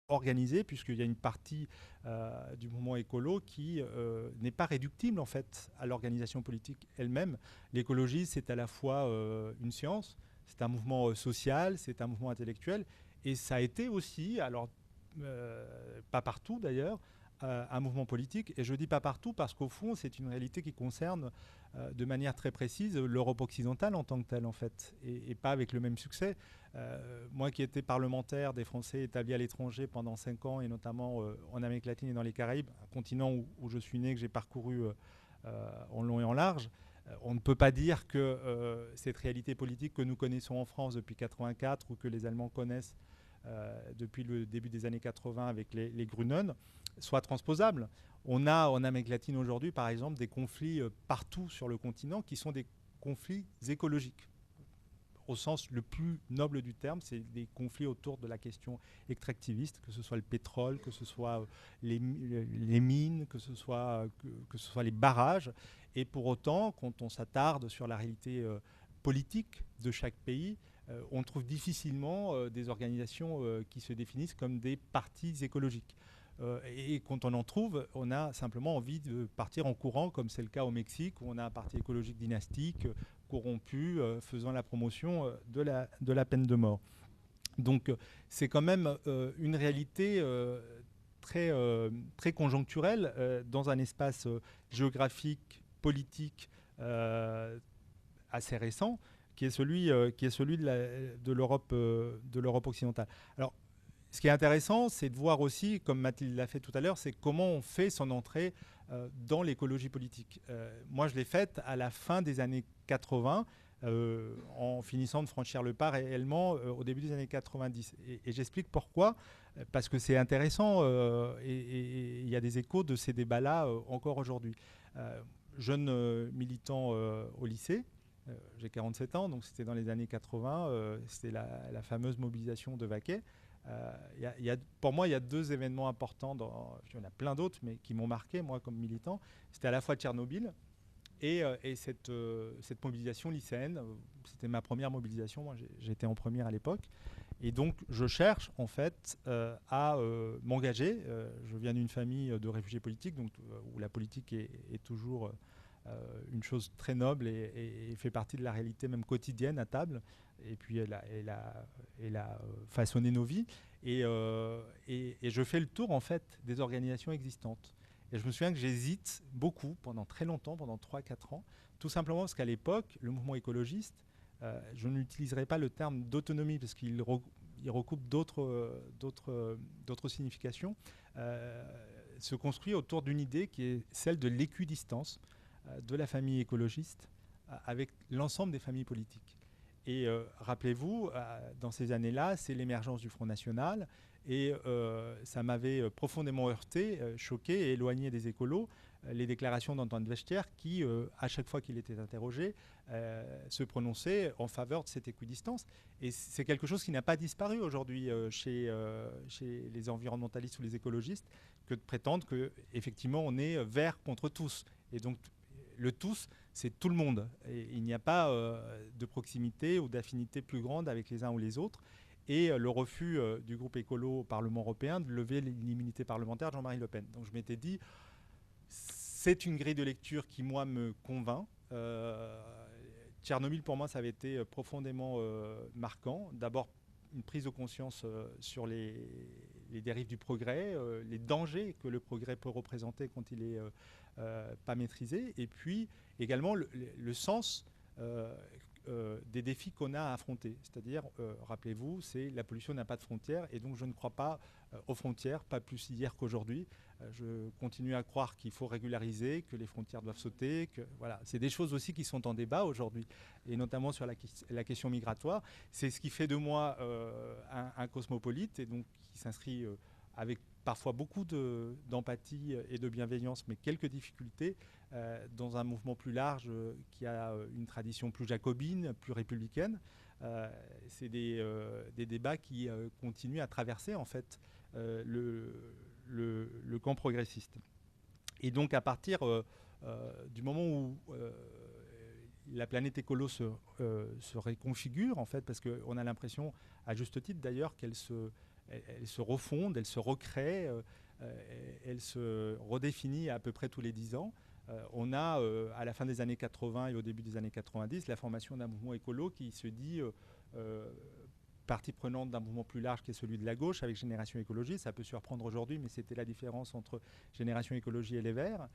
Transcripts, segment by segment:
organisée, puisqu'il y a une partie du mouvement écolo qui n'est pas réductible en fait à l'organisation politique elle-même. L'écologie, c'est à la fois une science, c'est un mouvement social, c'est un mouvement intellectuel, et ça a été aussi, alors pas partout d'ailleurs, un mouvement politique. Et je dis pas partout parce qu'au fond, c'est une réalité qui concerne de manière très précise l'Europe occidentale en tant que telle, en fait, et pas avec le même succès. Moi qui étais parlementaire des Français établis à l'étranger pendant 5 ans, et notamment en Amérique latine et dans les Caraïbes, un continent où je suis né, que j'ai parcouru en long et en large, on ne peut pas dire que cette réalité politique que nous connaissons en France depuis 84 ou que les Allemands connaissent depuis le début des années 80 avec les Grünen soit transposable. On a en Amérique latine aujourd'hui, par exemple, des conflits partout sur le continent qui sont des conflits écologiques. Au sens le plus noble du terme, c'est des conflits autour de la question extractiviste, que ce soit le pétrole, que ce soit les mines, que ce soit les barrages. Et pour autant, quand on s'attarde sur la réalité politique de chaque pays, on trouve difficilement des organisations qui se définissent comme des partis écologiques. Et quand on en trouve, on a simplement envie de partir en courant, comme c'est le cas au Mexique, où on a un parti écologique dynastique, corrompu, faisant la promotion de la peine de mort. Donc c'est quand même une réalité très conjoncturelle dans un espace géographique, politique assez récent, qui est celui de l'Europe occidentale. Alors, ce qui est intéressant, c'est de voir aussi, comme Mathilde l'a fait tout à l'heure, c'est comment on fait son entrée dans l'écologie politique. Moi, je l'ai faite à la fin des années 80, en finissant de franchir le pas réellement au début des années 90. Et j'explique pourquoi, parce que c'est intéressant et il y a des échos de ces débats-là encore aujourd'hui. Euh, Jeune militant au lycée, j'ai 47 ans, donc c'était dans les années 80, c'était la fameuse mobilisation de Vaquet. Pour moi, il y a deux événements importants, il y en a plein d'autres, mais qui m'ont marqué, moi, comme militant. C'était à la fois Tchernobyl et cette mobilisation lycéenne. C'était ma première mobilisation, moi j'étais en première à l'époque. Et donc, je cherche, en fait, à m'engager. Je viens d'une famille de réfugiés politiques, donc, où la politique est toujours une chose très noble et fait partie de la réalité même quotidienne à table. Et puis elle a façonné nos vies. Et je fais le tour en fait des organisations existantes. Et je me souviens que j'hésite beaucoup pendant très longtemps, pendant 3 4 ans, tout simplement parce qu'à l'époque, le mouvement écologiste, je n'utiliserai pas le terme d'autonomie parce il recoupe d'autres significations, se construit autour d'une idée qui est celle de l'équidistance de la famille écologiste avec l'ensemble des familles politiques. Et rappelez-vous, dans ces années-là, c'est l'émergence du Front National. Et ça m'avait profondément heurté, choqué et éloigné des écolos, les déclarations d'Antoine Vechter qui, à chaque fois qu'il était interrogé, se prononçait en faveur de cette équidistance. Et c'est quelque chose qui n'a pas disparu aujourd'hui chez les environnementalistes ou les écologistes, que de prétendre qu'effectivement on est vert contre tous. Et donc le tous, c'est tout le monde. Et il n'y a pas de proximité ou d'affinité plus grande avec les uns ou les autres. Et le refus du groupe écolo au Parlement européen de lever l'immunité parlementaire de Jean-Marie Le Pen. Donc je m'étais dit, c'est une grille de lecture qui, moi, me convainc. Tchernobyl, pour moi, ça avait été profondément marquant. D'abord, une prise de conscience sur les dérives du progrès, les dangers que le progrès peut représenter quand il est pas maîtrisé, et puis également le sens des défis qu'on a à affronter. C'est-à-dire, rappelez-vous, c'est la pollution n'a pas de frontières, et donc je ne crois pas aux frontières, pas plus hier qu'aujourd'hui. Je continue à croire qu'il faut régulariser, que les frontières doivent sauter. Voilà. C'est des choses aussi qui sont en débat aujourd'hui, et notamment sur la question migratoire. C'est ce qui fait de moi un cosmopolite, et donc qui s'inscrit avec parfois beaucoup d'empathie et de bienveillance, mais quelques difficultés, dans un mouvement plus large qui a une tradition plus jacobine, plus républicaine. C'est des débats qui continuent à traverser en fait le camp progressiste. Et donc à partir du moment où la planète écolo se réconfigure, en fait, parce qu'on a l'impression, à juste titre d'ailleurs, elle se refonde, elle se recrée, elle se redéfinit à peu près tous les 10 ans. On a, à la fin des années 80 et au début des années 90, la formation d'un mouvement écolo qui se dit partie prenante d'un mouvement plus large qui est celui de la gauche avec Génération Écologie. Ça peut surprendre aujourd'hui, mais c'était la différence entre Génération Écologie et les Verts.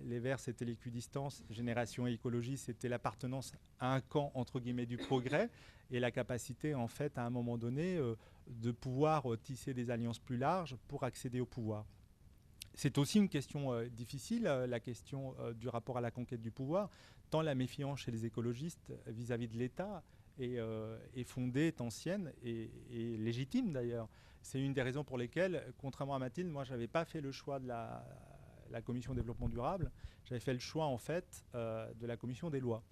Les Verts, c'était l'équidistance. Génération Écologie, c'était l'appartenance à un camp, entre guillemets, du progrès et la capacité, en fait, à un moment donné, de pouvoir tisser des alliances plus larges pour accéder au pouvoir. C'est aussi une question difficile, la question du rapport à la conquête du pouvoir, tant la méfiance chez les écologistes vis-à-vis de l'État est fondée, est ancienne et légitime d'ailleurs. C'est une des raisons pour lesquelles, contrairement à Mathilde, moi je n'avais pas fait le choix de la commission développement durable, j'avais fait le choix en fait de la commission des lois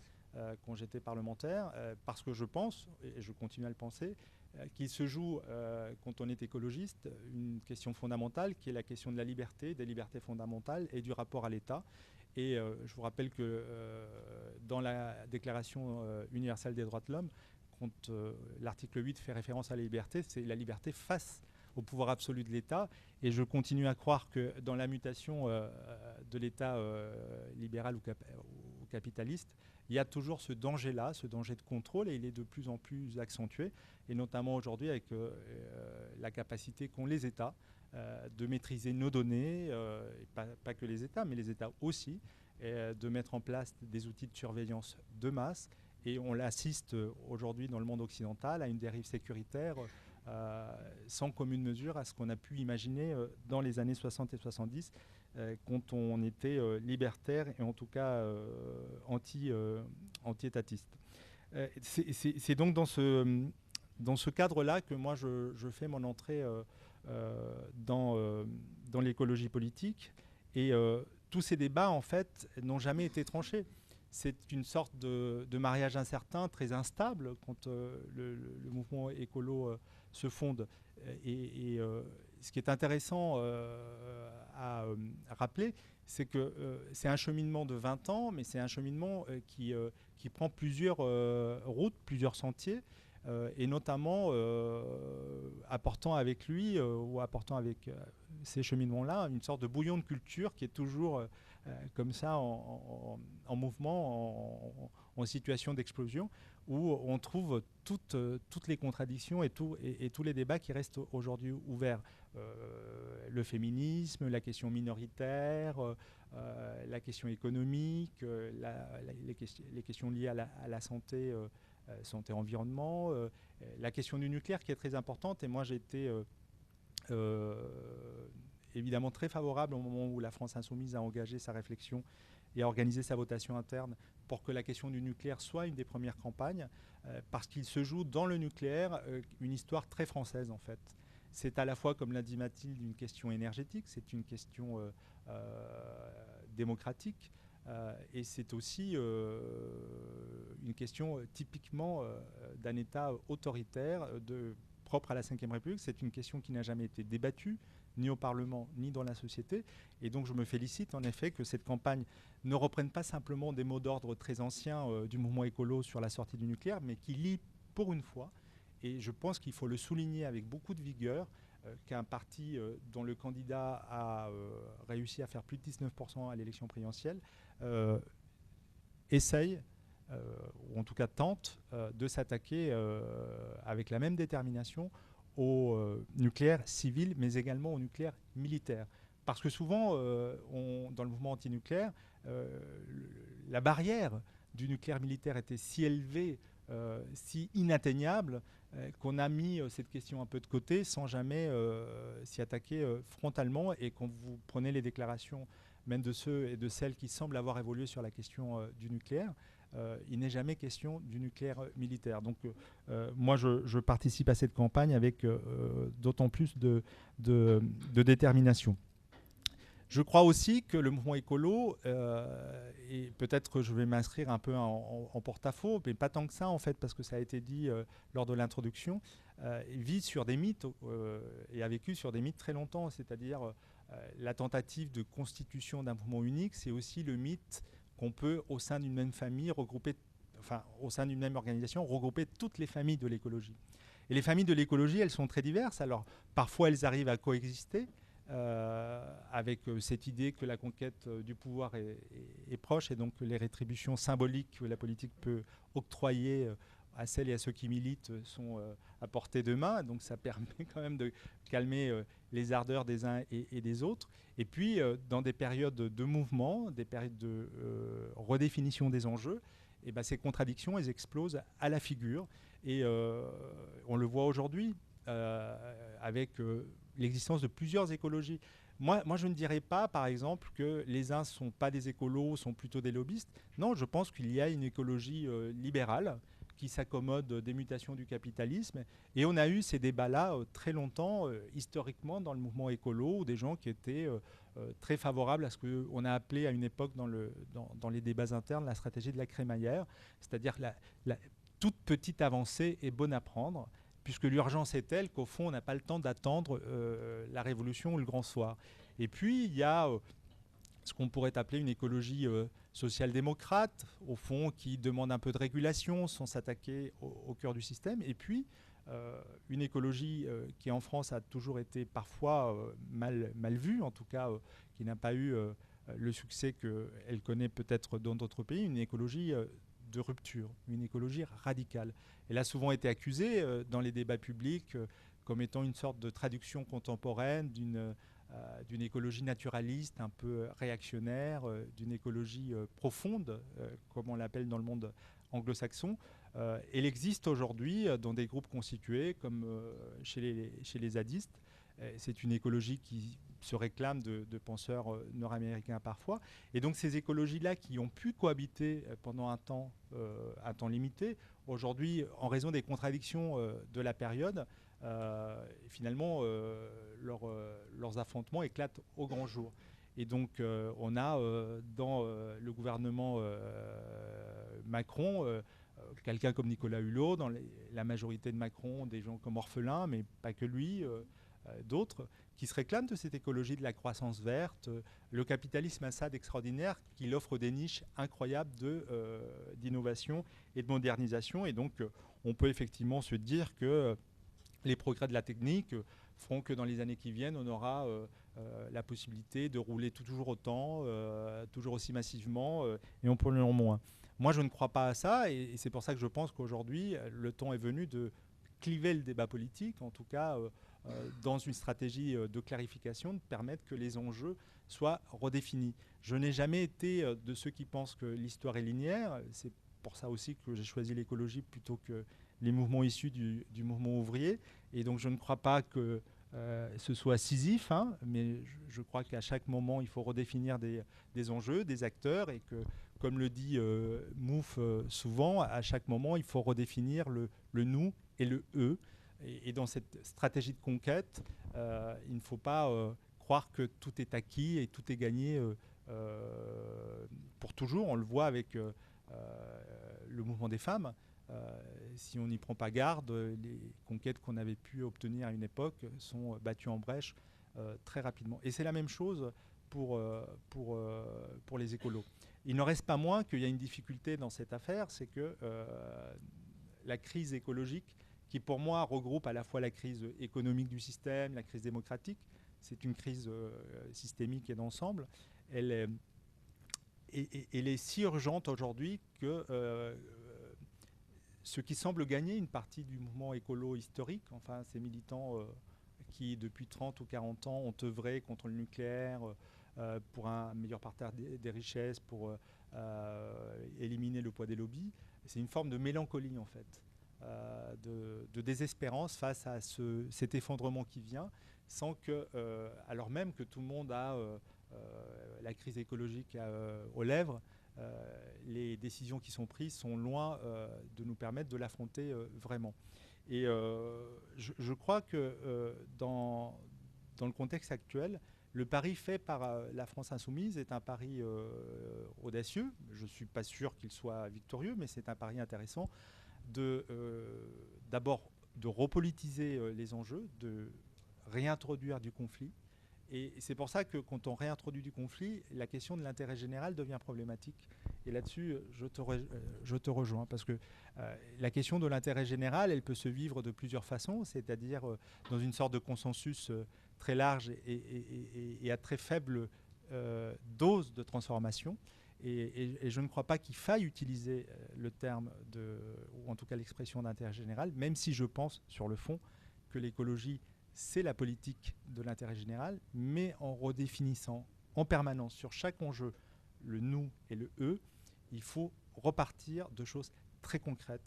quand j'étais parlementaire, parce que je pense, et je continue à le penser, qu'il se joue, quand on est écologiste, une question fondamentale qui est la question de la liberté, des libertés fondamentales et du rapport à l'État. Et je vous rappelle que dans la Déclaration universelle des droits de l'homme, quand l'article 8 fait référence à la liberté, c'est la liberté face au pouvoir absolu de l'État. Et je continue à croire que dans la mutation de l'État libéral ou capitaliste, il y a toujours ce danger-là, ce danger de contrôle, et il est de plus en plus accentué, et notamment aujourd'hui avec la capacité qu'ont les États de maîtriser nos données, et pas que les États, mais les États aussi, de mettre en place des outils de surveillance de masse. Et on l'assiste aujourd'hui dans le monde occidental à une dérive sécuritaire sans commune mesure à ce qu'on a pu imaginer dans les années 60 et 70, quand on était libertaire et en tout cas anti-étatiste. C'est donc dans ce cadre-là que moi je fais mon entrée dans l'écologie politique. Et tous ces débats, en fait, n'ont jamais été tranchés. C'est une sorte de mariage incertain, très instable, quand le mouvement écolo se fonde. Et ce qui est intéressant à rappeler, c'est que c'est un cheminement de 20 ans, mais c'est un cheminement qui prend plusieurs routes, plusieurs sentiers, et notamment apportant avec lui, ou apportant avec ces cheminements-là, une sorte de bouillon de culture qui est toujours comme ça en mouvement, en situation d'explosion, où on trouve toutes les contradictions et tous les débats qui restent aujourd'hui ouverts. Le féminisme, la question minoritaire, la question économique, les questions liées à la santé, santé-environnement, la question du nucléaire qui est très importante. Et moi, j'ai été évidemment très favorable au moment où la France insoumise a engagé sa réflexion et a organisé sa votation interne pour que la question du nucléaire soit une des premières campagnes, parce qu'il se joue dans le nucléaire une histoire très française en fait. C'est à la fois, comme l'a dit Mathilde, une question énergétique, c'est une question démocratique, et c'est aussi une question typiquement d'un État autoritaire propre à la Ve République. C'est une question qui n'a jamais été débattue, ni au Parlement, ni dans la société. Et donc je me félicite en effet que cette campagne ne reprenne pas simplement des mots d'ordre très anciens du mouvement écolo sur la sortie du nucléaire, mais qui lie pour une fois, et je pense qu'il faut le souligner avec beaucoup de vigueur, qu'un parti dont le candidat a réussi à faire plus de 19% à l'élection présidentielle essaye, ou en tout cas tente, de s'attaquer avec la même détermination au nucléaire civil, mais également au nucléaire militaire. Parce que souvent, dans le mouvement antinucléaire, la barrière du nucléaire militaire était si élevée, si inatteignable, qu'on a mis cette question un peu de côté sans jamais s'y attaquer frontalement. Et quand vous prenez les déclarations même de ceux et de celles qui semblent avoir évolué sur la question du nucléaire, il n'est jamais question du nucléaire militaire. Donc moi, je participe à cette campagne avec d'autant plus de détermination. Je crois aussi que le mouvement écolo, et peut-être que je vais m'inscrire un peu en porte-à-faux, mais pas tant que ça en fait, parce que ça a été dit lors de l'introduction, vit sur des mythes et a vécu sur des mythes très longtemps, c'est-à-dire la tentative de constitution d'un mouvement unique, c'est aussi le mythe qu'on peut, au sein d'une même famille, regrouper, enfin, au sein d'une même organisation, regrouper toutes les familles de l'écologie. Et les familles de l'écologie, elles sont très diverses. Alors, parfois, elles arrivent à coexister avec cette idée que la conquête du pouvoir est proche et donc que les rétributions symboliques que la politique peut octroyer à celles et à ceux qui militent sont à portée de main. Donc ça permet quand même de calmer les ardeurs des uns et des autres. Et puis, dans des périodes de mouvement, des périodes de redéfinition des enjeux, et ben, ces contradictions, elles explosent à la figure. Et on le voit aujourd'hui avec l'existence de plusieurs écologies. Moi, je ne dirais pas, par exemple, que les uns ne sont pas des écolos, sont plutôt des lobbyistes. Non, je pense qu'il y a une écologie libérale qui s'accommode des mutations du capitalisme. Et on a eu ces débats-là très longtemps, historiquement, dans le mouvement écolo, où des gens qui étaient très favorables à ce qu'on a appelé à une époque dans les débats internes la stratégie de la crémaillère, c'est-à-dire la toute petite avancée est bonne à prendre, puisque l'urgence est telle qu'au fond, on n'a pas le temps d'attendre la révolution ou le grand soir. Et puis, il y a ce qu'on pourrait appeler une écologie social-démocrate, au fond, qui demande un peu de régulation sans s'attaquer au cœur du système. Et puis, une écologie qui, en France, a toujours été parfois mal vue, en tout cas, qui n'a pas eu le succès qu'elle connaît peut-être dans d'autres pays, une écologie de rupture, une écologie radicale. Elle a souvent été accusée dans les débats publics comme étant une sorte de traduction contemporaine d'une écologie naturaliste, un peu réactionnaire, d'une écologie profonde, comme on l'appelle dans le monde anglo-saxon. Elle existe aujourd'hui dans des groupes constitués, comme chez les zadistes. C'est une écologie qui se réclame de penseurs nord-américains parfois. Et donc ces écologies-là qui ont pu cohabiter pendant un temps limité, aujourd'hui, en raison des contradictions de la période, finalement, leurs affrontements éclatent au grand jour. Et donc, on a dans le gouvernement Macron quelqu'un comme Nicolas Hulot, dans la majorité de Macron, des gens comme Orphelin, mais pas que lui, d'autres, qui se réclament de cette écologie de la croissance verte, le capitalisme Assad extraordinaire, qui offre des niches incroyables d'innovation et de modernisation. Et donc, on peut effectivement se dire que les progrès de la technique feront que dans les années qui viennent, on aura la possibilité de rouler toujours autant, toujours aussi massivement, et on pollue moins. Moi, je ne crois pas à ça, et c'est pour ça que je pense qu'aujourd'hui, le temps est venu de cliver le débat politique, en tout cas dans une stratégie de clarification, de permettre que les enjeux soient redéfinis. Je n'ai jamais été de ceux qui pensent que l'histoire est linéaire. C'est pour ça aussi que j'ai choisi l'écologie plutôt que les mouvements issus du mouvement ouvrier. Et donc je ne crois pas que ce soit Sisyphe, hein, mais je crois qu'à chaque moment, il faut redéfinir des enjeux, des acteurs, et que, comme le dit Mouffe souvent, à chaque moment, il faut redéfinir le nous et le eux. Et dans cette stratégie de conquête, il ne faut pas croire que tout est acquis et tout est gagné pour toujours. On le voit avec le mouvement des femmes. Si on n'y prend pas garde, les conquêtes qu'on avait pu obtenir à une époque sont battues en brèche très rapidement. Et c'est la même chose pour les écolos. Il n'en reste pas moins qu'il y a une difficulté dans cette affaire, c'est que la crise écologique, qui pour moi regroupe à la fois la crise économique du système, la crise démocratique, c'est une crise systémique et d'ensemble, elle est si urgente aujourd'hui que ce qui semble gagner une partie du mouvement écolo historique, enfin ces militants qui depuis 30 ou 40 ans ont œuvré contre le nucléaire, pour un meilleur partage des richesses, pour éliminer le poids des lobbies, c'est une forme de mélancolie en fait. De désespérance face à cet effondrement qui vient, sans que, alors même que tout le monde a la crise écologique aux lèvres, les décisions qui sont prises sont loin de nous permettre de l'affronter vraiment. Et je crois que dans le contexte actuel, le pari fait par la France insoumise est un pari audacieux. Je ne suis pas sûr qu'il soit victorieux, mais c'est un pari intéressant d'abord de repolitiser les enjeux, de réintroduire du conflit. Et c'est pour ça que quand on réintroduit du conflit, la question de l'intérêt général devient problématique. Et là-dessus, je te rejoins, parce que la question de l'intérêt général, elle peut se vivre de plusieurs façons, c'est-à-dire dans une sorte de consensus très large et à très faible dose de transformation. Et je ne crois pas qu'il faille utiliser le terme, ou en tout cas l'expression d'intérêt général, même si je pense, sur le fond, que l'écologie, c'est la politique de l'intérêt général, mais en redéfinissant en permanence sur chaque enjeu le nous et le eux, il faut repartir de choses très concrètes,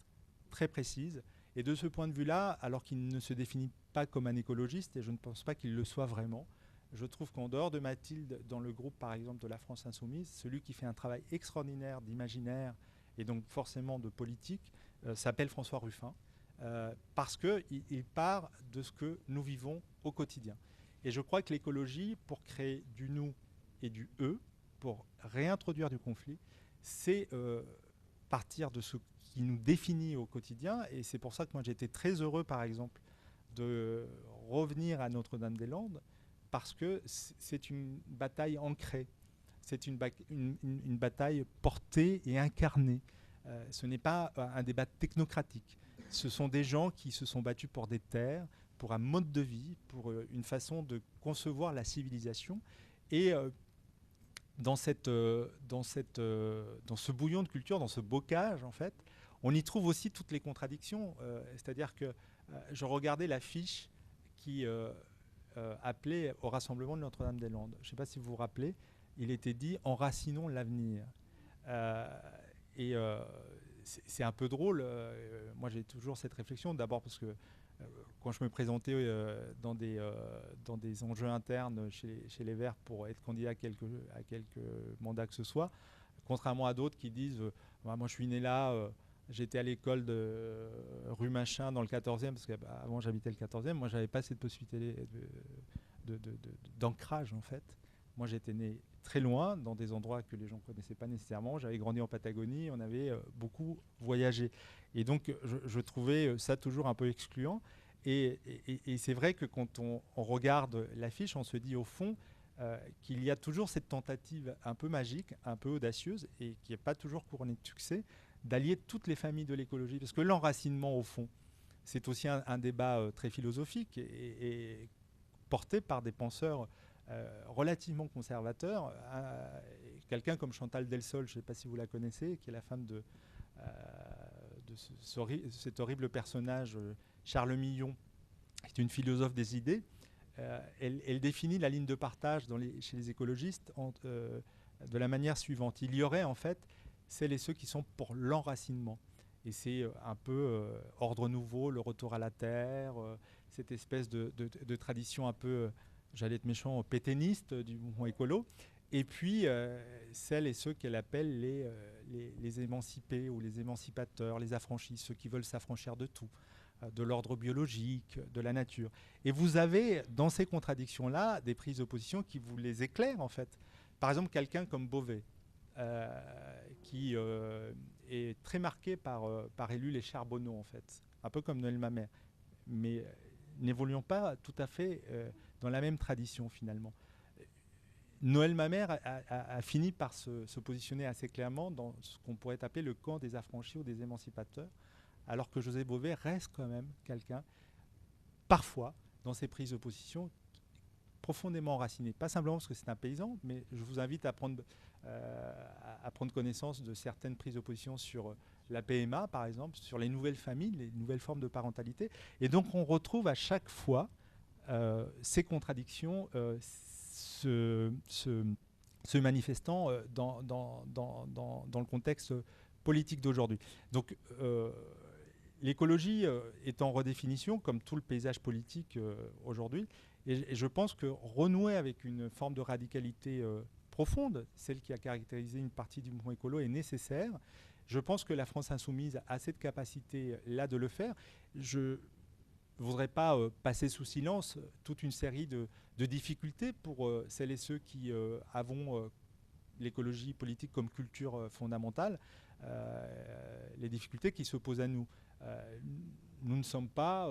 très précises. Et de ce point de vue-là, alors qu'il ne se définit pas comme un écologiste, et je ne pense pas qu'il le soit vraiment, je trouve qu'en dehors de Mathilde, dans le groupe par exemple de la France Insoumise, celui qui fait un travail extraordinaire d'imaginaire et donc forcément de politique s'appelle François Ruffin, parce qu'il part de ce que nous vivons au quotidien. Et je crois que l'écologie, pour créer du nous et du eux, pour réintroduire du conflit, c'est partir de ce qui nous définit au quotidien. Et c'est pour ça que moi j'ai été très heureux, par exemple, de revenir à Notre-Dame-des-Landes, parce que c'est une bataille ancrée, c'est une bataille portée et incarnée. Ce n'est pas un débat technocratique. Ce sont des gens qui se sont battus pour des terres, pour un mode de vie, pour une façon de concevoir la civilisation. Et dans ce bouillon de culture, dans ce bocage, en fait, on y trouve aussi toutes les contradictions. C'est-à-dire que je regardais l'affiche qui appelait au rassemblement de Notre-Dame-des-Landes. Je ne sais pas si vous vous rappelez, il était dit « Enracinons l'avenir ». Et c'est un peu drôle. Moi, j'ai toujours cette réflexion. D'abord parce que quand je me présentais dans des enjeux internes chez les Verts pour être candidat à quelques mandats que ce soit, contrairement à d'autres qui disent moi je suis né là, j'étais à l'école de rue Machin dans le 14e, parce qu'avant j'habitais le 14e, moi j'avais pas cette possibilité d'ancrage en fait. Moi j'étais né très loin, dans des endroits que les gens ne connaissaient pas nécessairement. J'avais grandi en Patagonie, on avait beaucoup voyagé. Et donc je trouvais ça toujours un peu excluant. Et c'est vrai que quand on regarde l'affiche, on se dit au fond qu'il y a toujours cette tentative un peu magique, un peu audacieuse, et qui n'est pas toujours couronnée de succès, d'allier toutes les familles de l'écologie. Parce que l'enracinement, au fond, c'est aussi un débat très philosophique et porté par des penseurs relativement conservateurs. Quelqu'un comme Chantal Delsol, je ne sais pas si vous la connaissez, qui est la femme de cet horrible personnage, Charles Millon, qui est une philosophe des idées. Elle définit la ligne de partage chez les écologistes de la manière suivante. Il y aurait en fait celles et ceux qui sont pour l'enracinement. Et c'est un peu ordre nouveau, le retour à la terre, cette espèce de tradition un peu, j'allais être méchant, pétainiste du mouvement écolo. Et puis celles et ceux qu'elle appelle les émancipés ou les émancipateurs, les affranchis, ceux qui veulent s'affranchir de tout, de l'ordre biologique, de la nature. Et vous avez dans ces contradictions-là des prises d'opposition qui vous les éclairent en fait. Par exemple, quelqu'un comme Beauvais, qui est très marqué par élus les charbonneaux en fait, un peu comme Noël Mamère, mais n'évoluons pas tout à fait dans la même tradition finalement. Noël Mamère a fini par se positionner assez clairement dans ce qu'on pourrait appeler le camp des affranchis ou des émancipateurs, alors que José Bové reste quand même quelqu'un, parfois, dans ses prises de position, profondément enraciné. Pas simplement parce que c'est un paysan, mais je vous invite à prendre connaissance de certaines prises de position sur la PMA, par exemple, sur les nouvelles familles, les nouvelles formes de parentalité. Et donc, on retrouve à chaque fois ces contradictions se manifestant dans le contexte politique d'aujourd'hui. Donc, l'écologie est en redéfinition, comme tout le paysage politique aujourd'hui. Et je pense que renouer avec une forme de radicalité profonde, celle qui a caractérisé une partie du mouvement écolo, est nécessaire. Je pense que la France insoumise a cette capacité-là de le faire. Je ne voudrais pas passer sous silence toute une série de difficultés pour celles et ceux qui avons l'écologie politique comme culture fondamentale, les difficultés qui se posent à nous. Nous ne sommes pas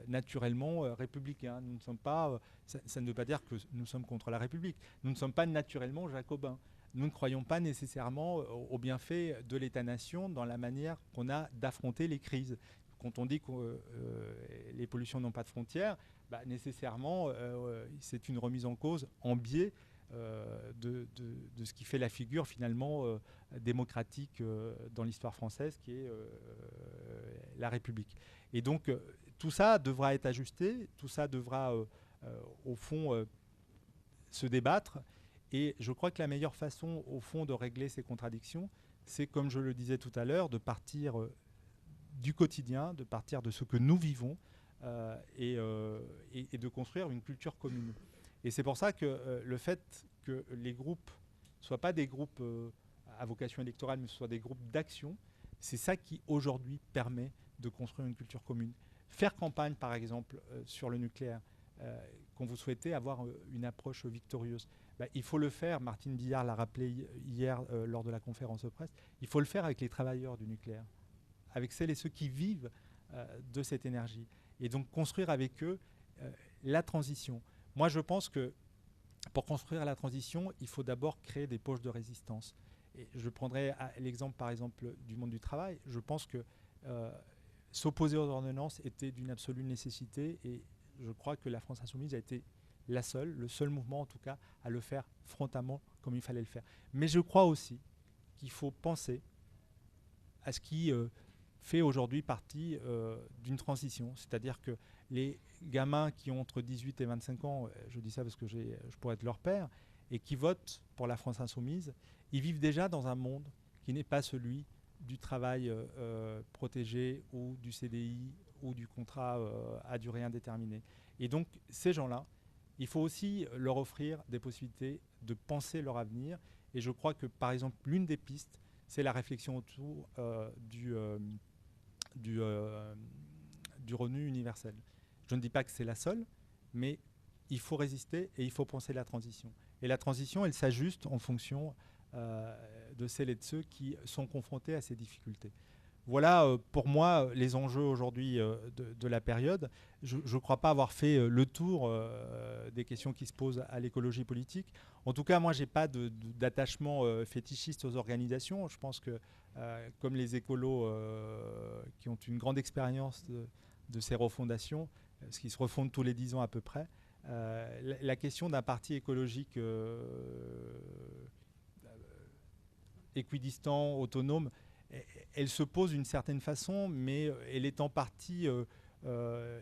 naturellement républicains. Nous ne sommes pas, ça ne veut pas dire que nous sommes contre la République. Nous ne sommes pas naturellement jacobins. nous ne croyons pas nécessairement au bienfait de l'État-nation dans la manière qu'on a d'affronter les crises. Quand on dit que les pollutions n'ont pas de frontières, nécessairement, c'est une remise en cause en biais de ce qui fait la figure finalement démocratique dans l'histoire française, qui est la République. Et donc, tout ça devra être ajusté, tout ça devra, au fond, se débattre. Et je crois que la meilleure façon, au fond, de régler ces contradictions, c'est, comme je le disais tout à l'heure, de partir du quotidien, de partir de ce que nous vivons et de construire une culture commune. Et c'est pour ça que le fait que les groupes ne soient pas des groupes à vocation électorale, mais ce soient des groupes d'action, c'est ça qui, aujourd'hui, permet de construire une culture commune. Faire campagne, par exemple, sur le nucléaire, quand vous souhaitez avoir une approche victorieuse, il faut le faire, Martine Billard l'a rappelé hier lors de la conférence de presse, il faut le faire avec les travailleurs du nucléaire, avec celles et ceux qui vivent de cette énergie. Et donc construire avec eux la transition. Moi, je pense que pour construire la transition, il faut d'abord créer des poches de résistance. Et je prendrai l'exemple, par exemple, du monde du travail. Je pense que s'opposer aux ordonnances était d'une absolue nécessité et je crois que la France Insoumise a été le seul mouvement en tout cas, à le faire frontalement comme il fallait le faire. Mais je crois aussi qu'il faut penser à ce qui fait aujourd'hui partie d'une transition. C'est-à-dire que les gamins qui ont entre 18 et 25 ans, je dis ça parce que je pourrais être leur père, et qui votent pour la France Insoumise, ils vivent déjà dans un monde qui n'est pas celui du travail protégé ou du CDI ou du contrat à durée indéterminée. Et donc, ces gens-là, il faut aussi leur offrir des possibilités de penser leur avenir. Et je crois que, par exemple, l'une des pistes, c'est la réflexion autour du revenu universel. Je ne dis pas que c'est la seule, mais il faut résister et il faut penser la transition. Et la transition, elle s'ajuste en fonction de celles et de ceux qui sont confrontés à ces difficultés. Voilà pour moi les enjeux aujourd'hui de la période. Je ne crois pas avoir fait le tour des questions qui se posent à l'écologie politique. En tout cas, moi, je n'ai pas d'attachement fétichiste aux organisations. Je pense que, comme les écolos qui ont une grande expérience de ces refondations, ce qui se refondent tous les 10 ans à peu près, la question d'un parti écologique équidistant, autonome, elle se pose d'une certaine façon, mais elle est en partie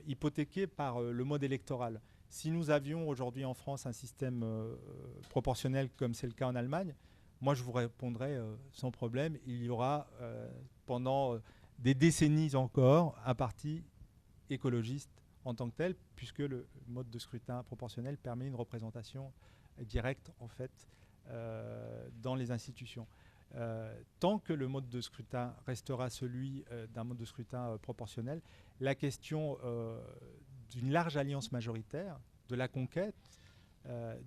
hypothéquée par le mode électoral. Si nous avions aujourd'hui en France un système proportionnel comme c'est le cas en Allemagne, moi je vous répondrais sans problème, il y aura pendant des décennies encore un parti écologiste en tant que tel, puisque le mode de scrutin proportionnel permet une représentation directe en fait dans les institutions. Tant que le mode de scrutin restera celui d'un mode de scrutin proportionnel, la question d'une large alliance majoritaire, de la conquête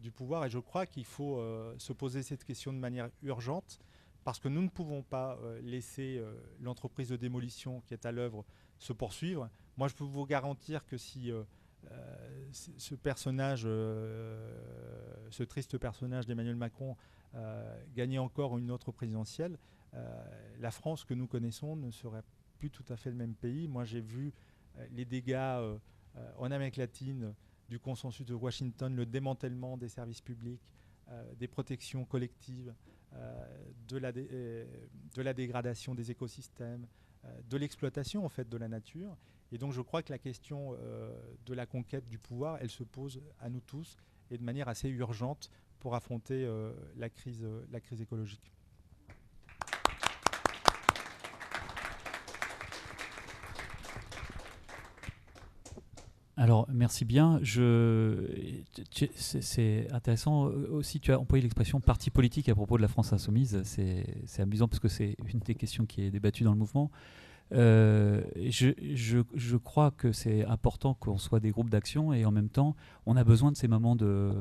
du pouvoir, et je crois qu'il faut se poser cette question de manière urgente, parce que nous ne pouvons pas laisser l'entreprise de démolition qui est à l'œuvre se poursuivre. Moi, je peux vous garantir que si ce personnage, ce triste personnage d'Emmanuel Macron gagner encore une autre présidentielle, la France que nous connaissons ne serait plus tout à fait le même pays. Moi, j'ai vu les dégâts en Amérique latine du consensus de Washington, le démantèlement des services publics, des protections collectives, de la dégradation des écosystèmes, de l'exploitation en fait de la nature. Et donc je crois que la question de la conquête du pouvoir, elle se pose à nous tous et de manière assez urgente pour affronter la crise écologique. Alors, merci bien. C'est intéressant aussi, tu as employé l'expression parti politique à propos de la France Insoumise. C'est amusant parce que c'est une des questions qui est débattue dans le mouvement. Je crois que c'est important qu'on soit des groupes d'action et en même temps, on a besoin de ces moments de